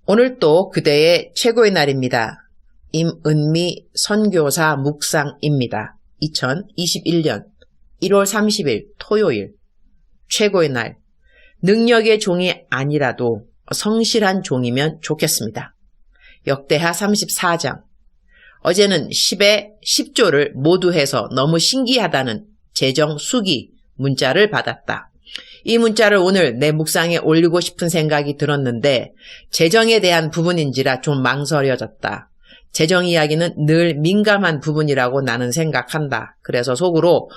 오늘 또 그대의 최고의 날입니다. 임은미 선교사 묵상입니다. 2021년 1월 30일 토요일 최고의 날. 능력의 종이 아니라도 성실한 종이면 좋겠습니다. 역대하 34장. 어제는 10에 10조를 모두 해서 너무 신기하다는 재정 수기 문자를 받았다. 이 문자를 오늘 내 묵상에 올리고 싶은 생각이 들었는데 재정에 대한 부분인지라 좀 망설여졌다. 재정 이야기는 늘 민감한 부분이라고 나는 생각한다. 그래서 속으로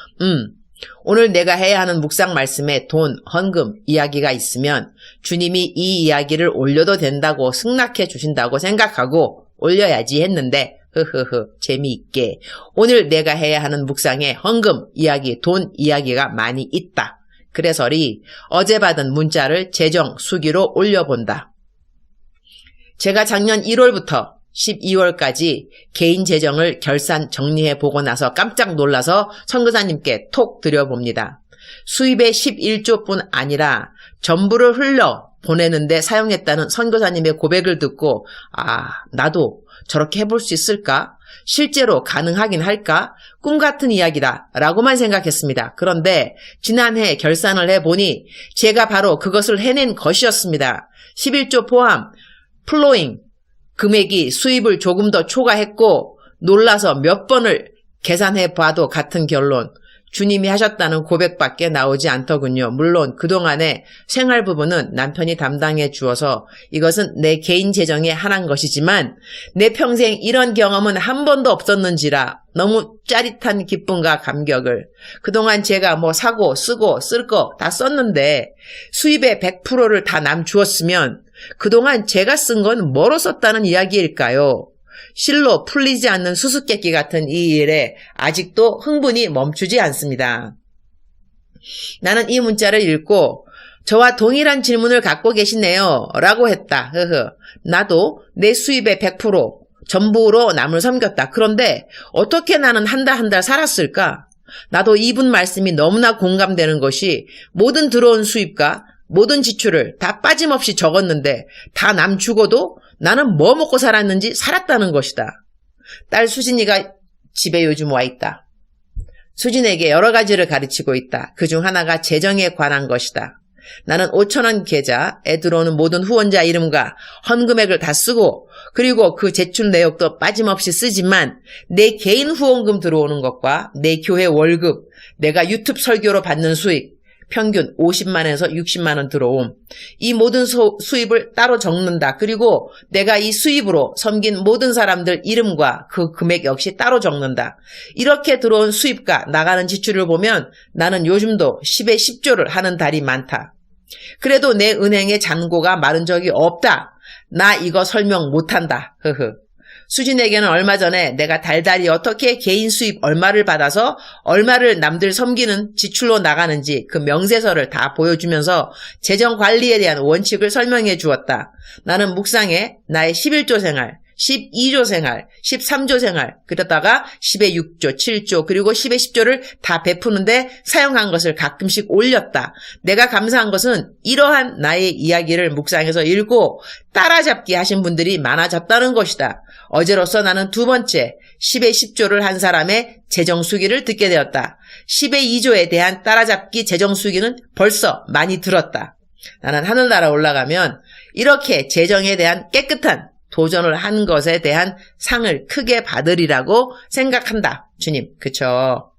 오늘 내가 해야 하는 묵상 말씀에 돈, 헌금 이야기가 있으면 주님이 이 이야기를 올려도 된다고 승낙해 주신다고 생각하고 올려야지 했는데 재미있게 오늘 내가 해야 하는 묵상에 헌금 이야기, 돈 이야기가 많이 있다. 그래서리 어제 받은 문자를 재정 수기로 올려본다. 제가 작년 1월부터 12월까지 개인 재정을 결산 정리해보고 나서 깜짝 놀라서 선교사님께 톡 드려봅니다. 수입의 11조뿐 아니라 전부를 흘러 보내는데 사용했다는 선교사님의 고백을 듣고 나도 저렇게 해볼 수 있을까? 실제로 가능하긴 할까? 꿈같은 이야기다 라고만 생각했습니다. 그런데 지난해 결산을 해보니 제가 바로 그것을 해낸 것이었습니다. 11조 포함 플로잉 금액이 수입을 조금 더 초과했고 놀라서 몇 번을 계산해 봐도 같은 결론. 주님이 하셨다는 고백밖에 나오지 않더군요. 물론 그동안의 생활 부분은 남편이 담당해 주어서 이것은 내 개인 재정에 한한 것이지만 내 평생 이런 경험은 한 번도 없었는지라 너무 짜릿한 기쁨과 감격을. 그동안 제가 사고 쓰고 쓸 거 다 썼는데 수입의 100%를 다 남 주었으면 그동안 제가 쓴 건 뭐로 썼다는 이야기일까요? 실로 풀리지 않는 수수께끼 같은 이 일에 아직도 흥분이 멈추지 않습니다. 나는 이 문자를 읽고 저와 동일한 질문을 갖고 계시네요 라고 했다. 나도 내 수입의 100% 전부로 남을 섬겼다. 그런데 어떻게 나는 한 달 살았을까? 나도 이분 말씀이 너무나 공감되는 것이 모든 들어온 수입과 모든 지출을 다 빠짐없이 적었는데 다 남 주고도 나는 뭐 먹고 살았는지 살았다는 것이다. 딸 수진이가 집에 요즘 와 있다. 수진에게 여러 가지를 가르치고 있다. 그중 하나가 재정에 관한 것이다. 나는 5,000원 계좌, 에 들어오는 모든 후원자 이름과 헌금액을 다 쓰고 그리고 그 제출 내역도 빠짐없이 쓰지만 내 개인 후원금 들어오는 것과 내 교회 월급, 내가 유튜브 설교로 받는 수익, 평균 50만에서 60만원 들어옴. 이 모든 수입을 따로 적는다. 그리고 내가 이 수입으로 섬긴 모든 사람들 이름과 그 금액 역시 따로 적는다. 이렇게 들어온 수입과 나가는 지출을 보면 나는 요즘도 10에 10조를 하는 달이 많다. 그래도 내 은행의 잔고가 마른 적이 없다. 나 이거 설명 못한다. 수진에게는 얼마 전에 내가 달달이 어떻게 개인 수입 얼마를 받아서 얼마를 남들 섬기는 지출로 나가는지 그 명세서를 다 보여주면서 재정 관리에 대한 원칙을 설명해 주었다. 나는 묵상에 나의 11조 생활, 12조 생활, 13조 생활, 그러다가 10의 6조, 7조, 그리고 10의 10조를 다 베푸는데 사용한 것을 가끔씩 올렸다. 내가 감사한 것은 이러한 나의 이야기를 묵상에서 읽고 따라잡기 하신 분들이 많아졌다는 것이다. 어제로서 나는 두 번째 10의 10조를 한 사람의 재정수기를 듣게 되었다. 10의 2조에 대한 따라잡기 재정수기는 벌써 많이 들었다. 나는 하늘나라 올라가면 이렇게 재정에 대한 깨끗한 도전을 한 것에 대한 상을 크게 받으리라고 생각한다. 주님, 그쵸?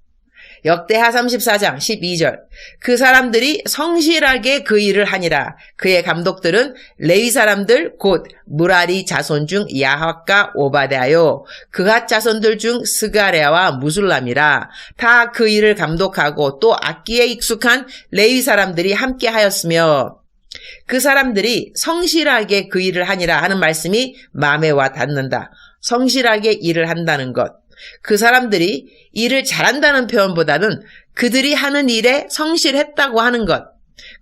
역대하 34장 12절. 그 사람들이 성실하게 그 일을 하니라. 그의 감독들은 레위 사람들 곧 무라리 자손 중 야핫과 오바댜요. 그핫 자손들 중 스가랴와 무술람이라. 다 그 일을 감독하고 또 악기에 익숙한 레위 사람들이 함께 하였으며 그 사람들이 성실하게 그 일을 하니라 하는 말씀이 마음에 와 닿는다. 성실하게 일을 한다는 것. 그 사람들이 일을 잘한다는 표현보다는 그들이 하는 일에 성실했다고 하는 것.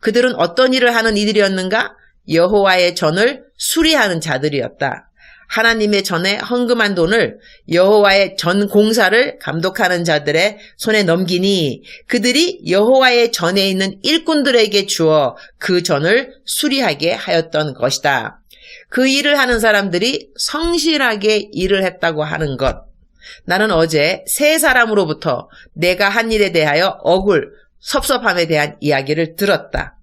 그들은 어떤 일을 하는 이들이었는가? 여호와의 전을 수리하는 자들이었다. 하나님의 전에 헌금한 돈을 여호와의 전 공사를 감독하는 자들의 손에 넘기니 그들이 여호와의 전에 있는 일꾼들에게 주어 그 전을 수리하게 하였던 것이다. 그 일을 하는 사람들이 성실하게 일을 했다고 하는 것. 나는 어제 세 사람으로부터 내가 한 일에 대하여 억울, 섭섭함에 대한 이야기를 들었다.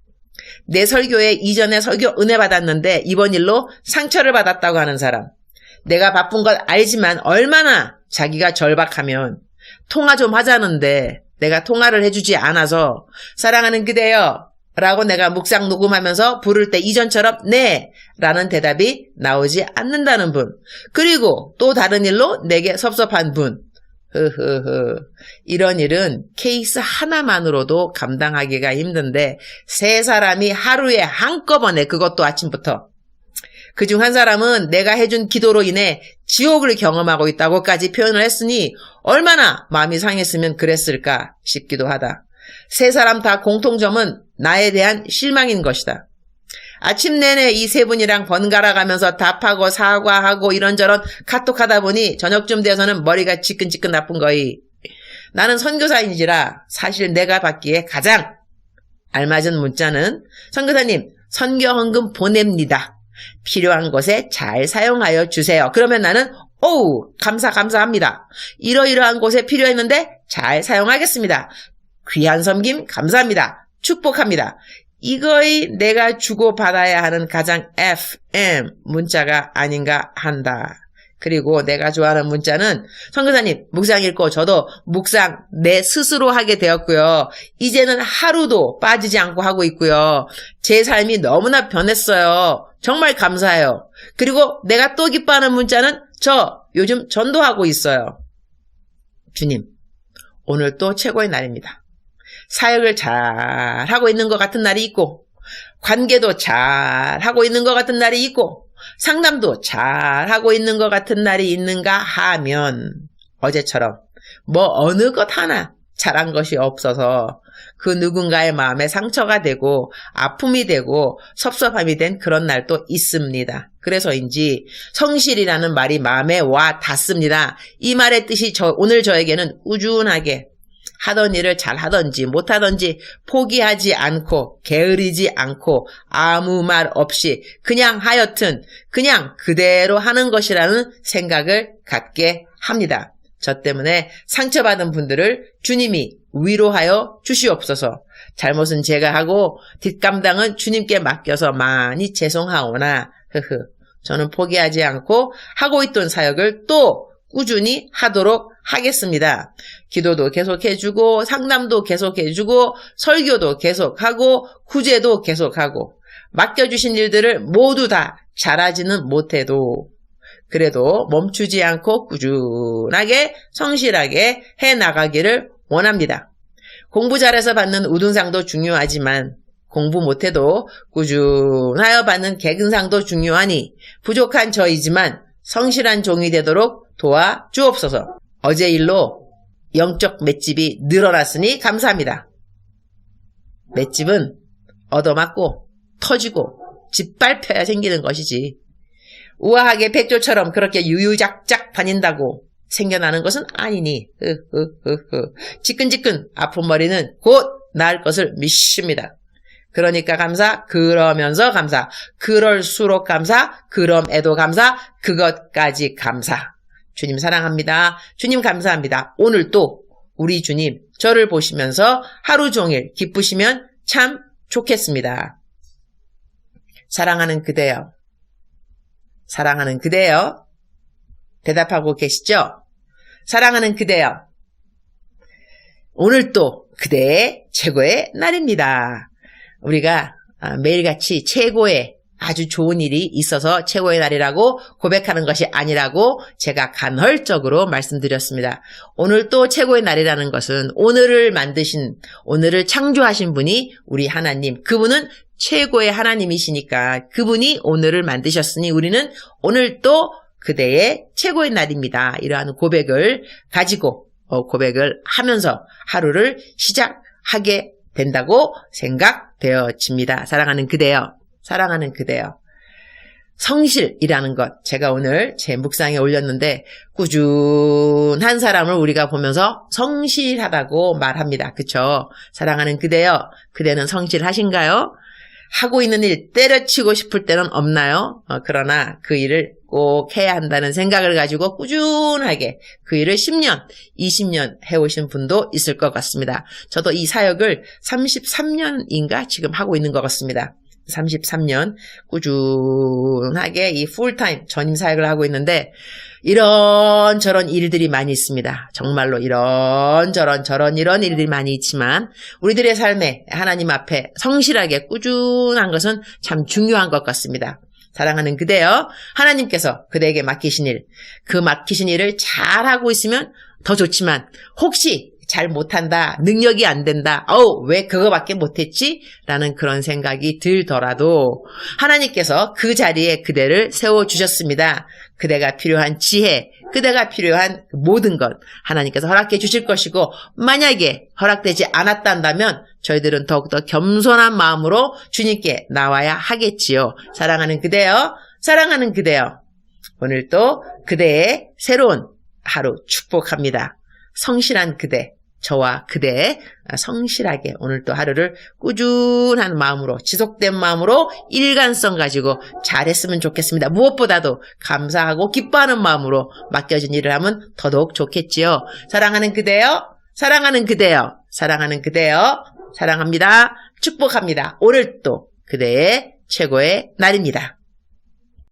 내 설교에 이전에 설교 은혜 받았는데 이번 일로 상처를 받았다고 하는 사람. 내가 바쁜 걸 알지만 얼마나 자기가 절박하면 통화 좀 하자는데 내가 통화를 해주지 않아서 사랑하는 그대여 라고 내가 묵상 녹음하면서 부를 때 이전처럼 네 라는 대답이 나오지 않는다는 분. 그리고 또 다른 일로 내게 섭섭한 분. 이런 일은 케이스 하나만으로도 감당하기가 힘든데 세 사람이 하루에 한꺼번에, 그것도 아침부터. 그중 한 사람은 내가 해준 기도로 인해 지옥을 경험하고 있다고까지 표현을 했으니 얼마나 마음이 상했으면 그랬을까 싶기도 하다. 세 사람 다 공통점은 나에 대한 실망인 것이다. 아침 내내 이 세 분이랑 번갈아 가면서 답하고 사과하고 이런저런 카톡하다 보니 저녁쯤 돼서는 머리가 지끈지끈 나쁜 거이. 나는 선교사인지라 사실 내가 받기에 가장 알맞은 문자는 선교사님 선교헌금 보냅니다. 필요한 곳에 잘 사용하여 주세요. 그러면 나는 오우 감사합니다. 이러이러한 곳에 필요했는데 잘 사용하겠습니다. 귀한 섬김 감사합니다. 축복합니다. 이거이 내가 주고받아야 하는 가장 FM 문자가 아닌가 한다. 그리고 내가 좋아하는 문자는 선교사님 묵상 읽고 저도 묵상 내 스스로 하게 되었고요. 이제는 하루도 빠지지 않고 하고 있고요. 제 삶이 너무나 변했어요. 정말 감사해요. 그리고 내가 또 기뻐하는 문자는 저 요즘 전도하고 있어요. 주님, 오늘 또 최고의 날입니다. 사역을 잘 하고 있는 것 같은 날이 있고, 관계도 잘 하고 있는 것 같은 날이 있고, 상담도 잘 하고 있는 것 같은 날이 있는가 하면 어제처럼 뭐 어느 것 하나 잘한 것이 없어서 그 누군가의 마음에 상처가 되고 아픔이 되고 섭섭함이 된 그런 날도 있습니다. 그래서인지 성실이라는 말이 마음에 와 닿습니다. 이 말의 뜻이 오늘 저에게는 꾸준하게 하던 일을 잘 하던지 못하던지 포기하지 않고 게으르지 않고 아무 말 없이 그냥 하여튼 그냥 그대로 하는 것이라는 생각을 갖게 합니다. 저 때문에 상처받은 분들을 주님이 위로하여 주시옵소서. 잘못은 제가 하고 뒷감당은 주님께 맡겨서 많이 죄송하오나 저는 포기하지 않고 하고 있던 사역을 또 꾸준히 하도록 하겠습니다. 기도도 계속해주고 상담도 계속해주고 설교도 계속하고 구제도 계속하고 맡겨주신 일들을 모두 다 잘하지는 못해도 그래도 멈추지 않고 꾸준하게 성실하게 해나가기를 원합니다. 공부 잘해서 받는 우등상도 중요하지만 공부 못해도 꾸준하여 받는 개근상도 중요하니 부족한 저이지만 성실한 종이 되도록 도와주옵소서. 어제 일로 영적 맷집이 늘어났으니 감사합니다. 맷집은 얻어맞고 터지고 짓밟혀야 생기는 것이지 우아하게 백조처럼 그렇게 유유작작 다닌다고 생겨나는 것은 아니니 지끈지끈 아픈 머리는 곧 나을 것을 믿습니다. 그러니까 감사, 그러면서 감사, 그럴수록 감사, 그럼에도 감사, 그것까지 감사. 주님 사랑합니다. 주님 감사합니다. 오늘 또 우리 주님 저를 보시면서 하루 종일 기쁘시면 참 좋겠습니다. 사랑하는 그대여. 사랑하는 그대여. 대답하고 계시죠? 사랑하는 그대여. 오늘 또 그대의 최고의 날입니다. 우리가 매일같이 최고의 아주 좋은 일이 있어서 최고의 날이라고 고백하는 것이 아니라고 제가 간헐적으로 말씀드렸습니다. 오늘 또 최고의 날이라는 것은 오늘을 만드신, 오늘을 창조하신 분이 우리 하나님, 그분은 최고의 하나님이시니까 그분이 오늘을 만드셨으니 우리는 오늘 또 그대의 최고의 날입니다. 이러한 고백을 가지고 고백을 하면서 하루를 시작하게 된다고 생각되어집니다. 사랑하는 그대여. 사랑하는 그대여. 성실이라는 것 제가 오늘 제 묵상에 올렸는데 꾸준한 사람을 우리가 보면서 성실하다고 말합니다. 그쵸? 사랑하는 그대여. 그대는 성실하신가요? 하고 있는 일 때려치고 싶을 때는 없나요? 그러나 그 일을 꼭 해야 한다는 생각을 가지고 꾸준하게 그 일을 10년, 20년 해오신 분도 있을 것 같습니다. 저도 이 사역을 33년인가 지금 하고 있는 것 같습니다. 33년 꾸준하게 이 풀타임 전임 사역을 하고 있는데 이런저런 일들이 많이 있습니다. 정말로 이런 일들이 많이 있지만 우리들의 삶에 하나님 앞에 성실하게 꾸준한 것은 참 중요한 것 같습니다. 사랑하는 그대여, 하나님께서 그대에게 맡기신 일, 그 맡기신 일을 잘하고 있으면 더 좋지만 혹시 잘 못한다, 능력이 안 된다, 왜 그거밖에 못했지? 라는 그런 생각이 들더라도 하나님께서 그 자리에 그대를 세워주셨습니다. 그대가 필요한 지혜, 그대가 필요한 모든 것 하나님께서 허락해 주실 것이고 만약에 허락되지 않았단다면 저희들은 더욱더 겸손한 마음으로 주님께 나와야 하겠지요. 사랑하는 그대여, 사랑하는 그대여, 오늘도 그대의 새로운 하루 축복합니다. 성실한 그대, 저와 그대 성실하게 오늘도 하루를 꾸준한 마음으로 지속된 마음으로 일관성 가지고 잘했으면 좋겠습니다. 무엇보다도 감사하고 기뻐하는 마음으로 맡겨진 일을 하면 더더욱 좋겠지요. 사랑하는 그대여, 사랑하는 그대여, 사랑하는 그대여, 사랑합니다. 축복합니다. 오늘 또 그대의 최고의 날입니다.